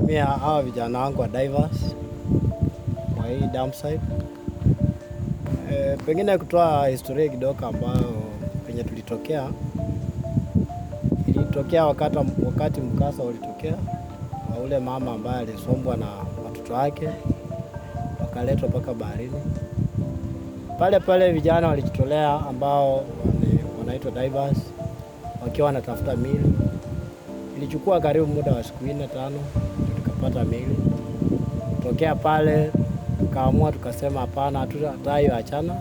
nasimamia hawa vijana wangu wa divers kwa hii damside. Pengine kutoa historia kidogo ambayo penye tulitokea. Ilitokea wakati mkasa ulitokea, na ule mama ambaye alisombwa na watoto wake wakaletwa mpaka baharini. Pale vijana walijitolea ambao wanaitwa divers wakiwa wanatafuta mili. Ilichukua karibu muda wa siku 4-5 tukapata mili. Tokea pale tukaamua tukasema hapana, hatutayo achana.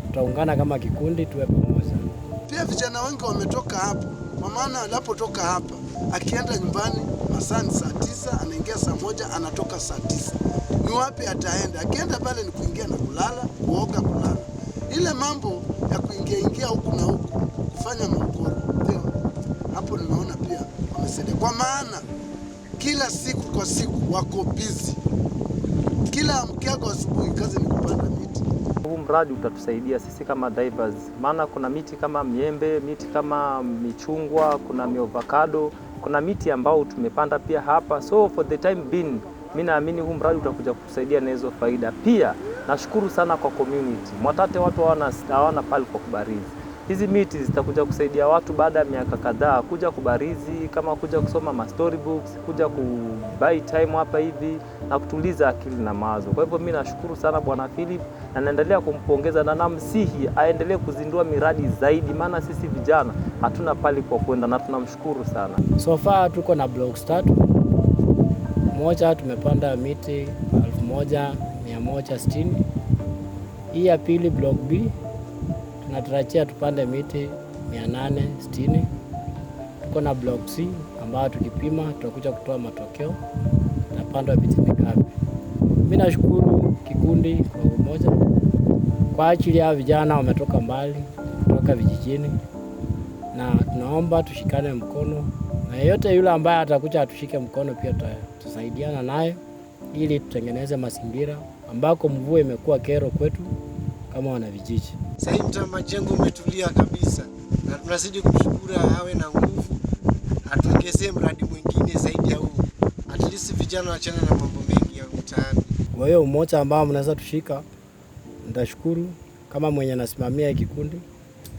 Tutaungana kama kikundi tuwe pamoja. Pia vijana wengi wametoka hapo. Kwa maana anapotoka hapa akienda nyumbani masaa saa 9, anaingia saa 1, anatoka saa 9. Ni wapi ataenda? Akienda pale ni kuingia na kulala, kuoga, kulala. Ile mambo ya kuingia huku na huku kufanya maukoro. Ndio hapo nimeona pia wamesaidia. Kwa maana kila siku kwa siku wako busy. Kila mkiago asubuhi kazi ni kupanda miti. Huu mradi utatusaidia sisi kama divers, maana kuna miti kama miembe, miti kama michungwa, kuna miovakado, kuna miti ambao tumepanda pia hapa. So for the time being, mimi naamini huu mradi utakuja kutusaidia na hizo faida. Pia nashukuru sana kwa community. Mwatate watu hawana pale kwa kubarizi. Hizi miti zitakuja kusaidia watu baada ya miaka kadhaa kuja kubarizi, kama kuja kusoma ma storybooks, kuja kubuy time hapa hivi na kutuliza akili na mawazo. Kwa hivyo mimi nashukuru sana Bwana Philip na naendelea kumpongeza na namsihi aendelee kuzindua miradi zaidi, maana sisi vijana hatuna pali kwa kwenda na tunamshukuru sana. So far tuko na blocks 3. Moja tumepanda miti 1160. Hii ya pili block B tunatarajia tupande miti 860. Tuko na block C ambayo tukipima tutakuja kutoa matokeo tutapanda miti mingapi. Mimi nashukuru kikundi kwa umoja kwa ajili ya vijana wametoka mbali kutoka vijijini, na tunaomba tushikane mkono, na yeyote yule ambaye atakuja atushike mkono pia tutasaidiana naye ili tutengeneze mazingira ambako mvua imekuwa kero kwetu kama wana vijiji. Sasa hivi majengo umetulia kabisa, na tunazidi kumshukuru awe na nguvu, atuongezee mradi mwingine zaidi ya huu. At least vijana wachana na mambo mengi ya mtaani. Kwa hiyo umoja ambao mnaweza tushika, nitashukuru kama mwenye nasimamia kikundi,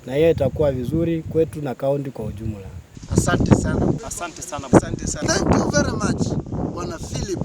na hiyo itakuwa vizuri kwetu na kaunti kwa ujumla. Asante sana. Asante sana. Thank you very much Bwana Philip.